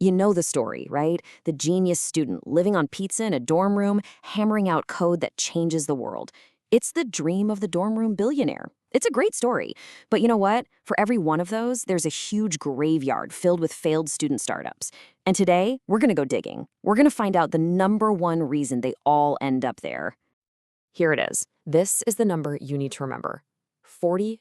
You know the story, right? The genius student living on pizza in a dorm room, hammering out code that changes the world. It's the dream of the dorm room billionaire. It's a great story. But you know what? For every one of those, there's a huge graveyard filled with failed student startups. And today, we're going to go digging. We're going to find out the number one reason they all end up there. Here it is. This is the number you need to remember. 42%.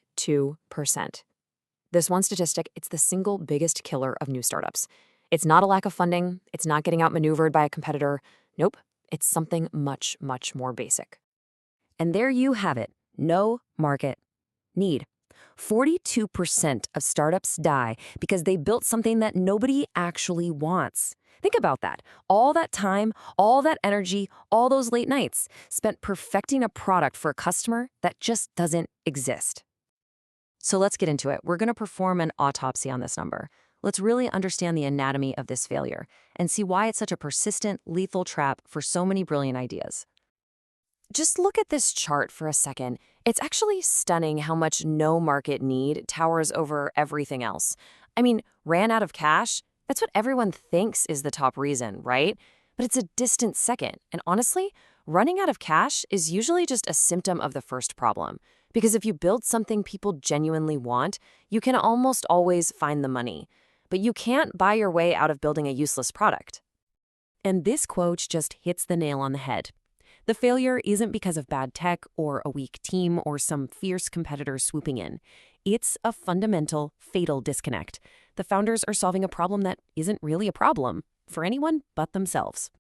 This one statistic, it's the single biggest killer of new startups. It's not a lack of funding. It's not getting outmaneuvered by a competitor. Nope, it's something much, much more basic. And there you have it. No market need. 42% of startups die because they built something that nobody actually wants. Think about that. All that time, all that energy, all those late nights spent perfecting a product for a customer that just doesn't exist. So let's get into it. We're going to perform an autopsy on this number. Let's really understand the anatomy of this failure and see why it's such a persistent, lethal trap for so many brilliant ideas. Just look at this chart for a second. It's actually stunning how much no market need towers over everything else. I mean, ran out of cash? That's what everyone thinks is the top reason, right? But it's a distant second. And honestly, running out of cash is usually just a symptom of the first problem. Because if you build something people genuinely want, you can almost always find the money. But you can't buy your way out of building a useless product. And this quote just hits the nail on the head. The failure isn't because of bad tech or a weak team or some fierce competitor swooping in. It's a fundamental, fatal disconnect. The founders are solving a problem that isn't really a problem for anyone but themselves.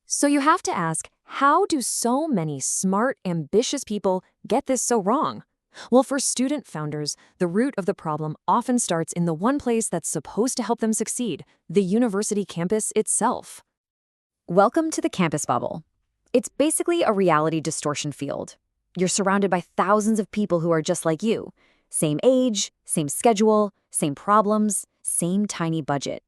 So you have to ask, how do so many smart, ambitious people get this so wrong? Well, for student founders, the root of the problem often starts in the one place that's supposed to help them succeed, the university campus itself. Welcome to the campus bubble. It's basically a reality distortion field. You're surrounded by thousands of people who are just like you. Same age, same schedule, same problems, same tiny budget.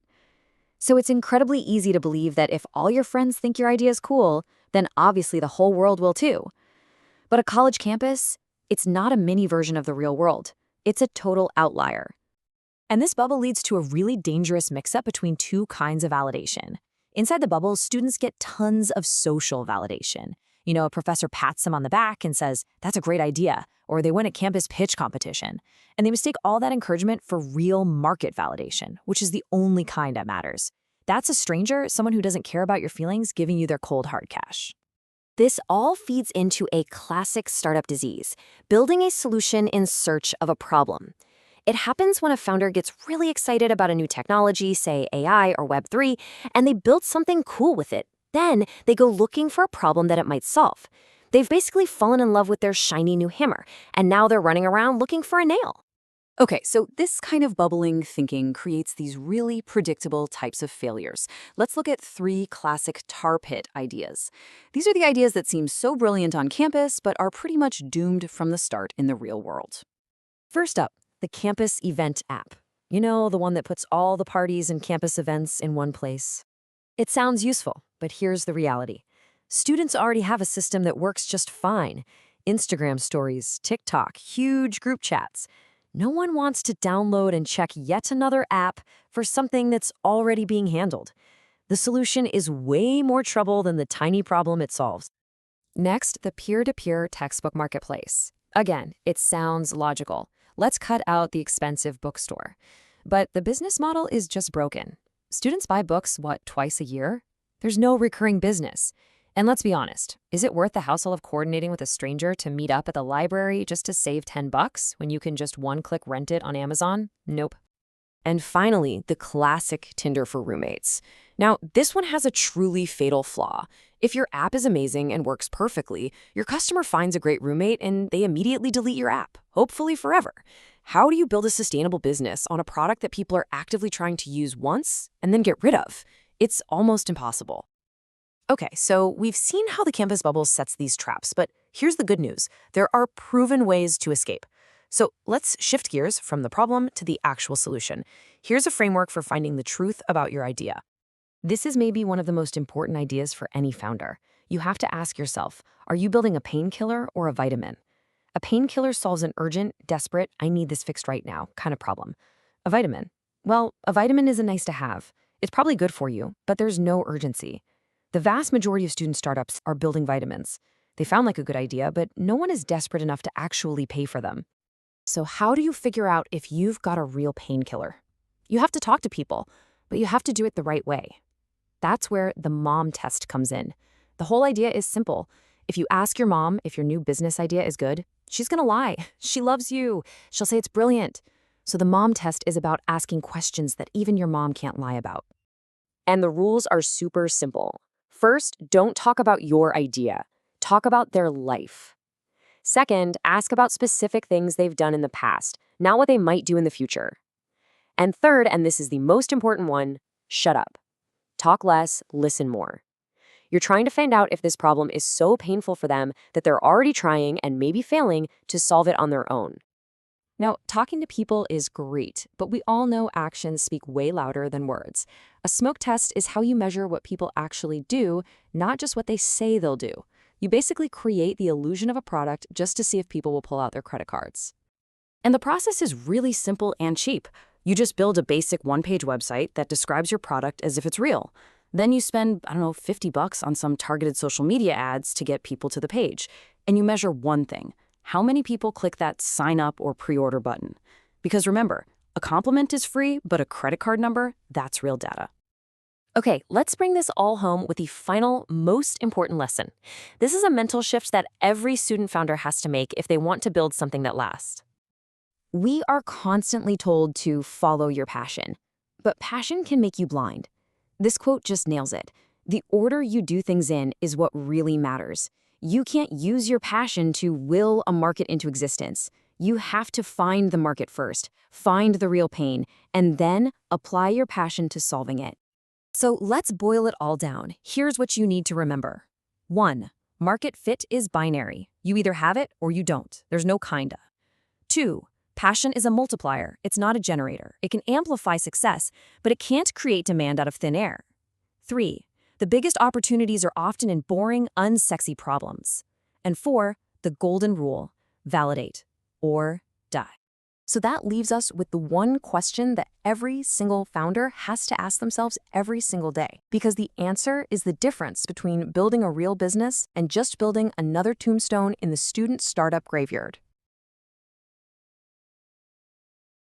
So it's incredibly easy to believe that if all your friends think your idea is cool, then obviously the whole world will too. But a college campus, it's not a mini version of the real world. It's a total outlier. And this bubble leads to a really dangerous mix-up between two kinds of validation. Inside the bubble, students get tons of social validation. You know, a professor pats them on the back and says, "That's a great idea," or they win a campus pitch competition. And they mistake all that encouragement for real market validation, which is the only kind that matters. That's a stranger, someone who doesn't care about your feelings, giving you their cold hard cash. This all feeds into a classic startup disease, building a solution in search of a problem. It happens when a founder gets really excited about a new technology, say AI or Web3, and they build something cool with it. Then they go looking for a problem that it might solve. They've basically fallen in love with their shiny new hammer, and now they're running around looking for a nail. Okay, so this kind of bubbling thinking creates these really predictable types of failures. Let's look at 3 classic tar pit ideas. These are the ideas that seem so brilliant on campus, but are pretty much doomed from the start in the real world. First up, the campus event app. You know, the one that puts all the parties and campus events in one place. It sounds useful, but here's the reality. Students already have a system that works just fine. Instagram stories, TikTok, huge group chats. No one wants to download and check yet another app for something that's already being handled. The solution is way more trouble than the tiny problem it solves. Next, the peer-to-peer textbook marketplace. Again, it sounds logical. Let's cut out the expensive bookstore. But the business model is just broken. Students buy books, twice a year? There's no recurring business. And let's be honest, is it worth the hassle of coordinating with a stranger to meet up at the library just to save $10 when you can just one-click rent it on Amazon? Nope. And finally, the classic Tinder for roommates. Now, this one has a truly fatal flaw. If your app is amazing and works perfectly, your customer finds a great roommate and they immediately delete your app, hopefully forever. How do you build a sustainable business on a product that people are actively trying to use once and then get rid of? It's almost impossible. Okay, so we've seen how the campus bubble sets these traps, but here's the good news. There are proven ways to escape. So let's shift gears from the problem to the actual solution. Here's a framework for finding the truth about your idea. This is maybe one of the most important ideas for any founder. You have to ask yourself, are you building a painkiller or a vitamin? A painkiller solves an urgent, desperate, I need this fixed right now kind of problem. A vitamin? Well, a vitamin is a nice to have. It's probably good for you, but there's no urgency. The vast majority of student startups are building vitamins. They found like a good idea, but no one is desperate enough to actually pay for them. So how do you figure out if you've got a real painkiller? You have to talk to people, but you have to do it the right way. That's where the mom test comes in. The whole idea is simple. If you ask your mom if your new business idea is good, she's gonna lie. She loves you. She'll say it's brilliant. So the mom test is about asking questions that even your mom can't lie about. And the rules are super simple. First, don't talk about your idea. Talk about their life. Second, ask about specific things they've done in the past, not what they might do in the future. And third, and this is the most important one, shut up. Talk less, listen more. You're trying to find out if this problem is so painful for them that they're already trying and maybe failing to solve it on their own. Now, talking to people is great, but we all know actions speak way louder than words. A smoke test is how you measure what people actually do, not just what they say they'll do. You basically create the illusion of a product just to see if people will pull out their credit cards. And the process is really simple and cheap. You just build a basic one-page website that describes your product as if it's real. Then you spend, $50 on some targeted social media ads to get people to the page. And you measure one thing: how many people click that sign up or pre-order button. Because remember, a compliment is free, but a credit card number, that's real data. Okay, let's bring this all home with the final, most important lesson. This is a mental shift that every student founder has to make if they want to build something that lasts. We are constantly told to follow your passion, but passion can make you blind. This quote just nails it. The order you do things in is what really matters. You can't use your passion to will a market into existence. You have to find the market first, find the real pain, and then apply your passion to solving it. So let's boil it all down. Here's what you need to remember. 1. Market fit is binary. You either have it or you don't. There's no kinda. 2. Passion is a multiplier. It's not a generator. It can amplify success, but it can't create demand out of thin air. 3. The biggest opportunities are often in boring, unsexy problems. And 4. The golden rule: validate or die. So that leaves us with the one question that every single founder has to ask themselves every single day. Because the answer is the difference between building a real business and just building another tombstone in the student startup graveyard.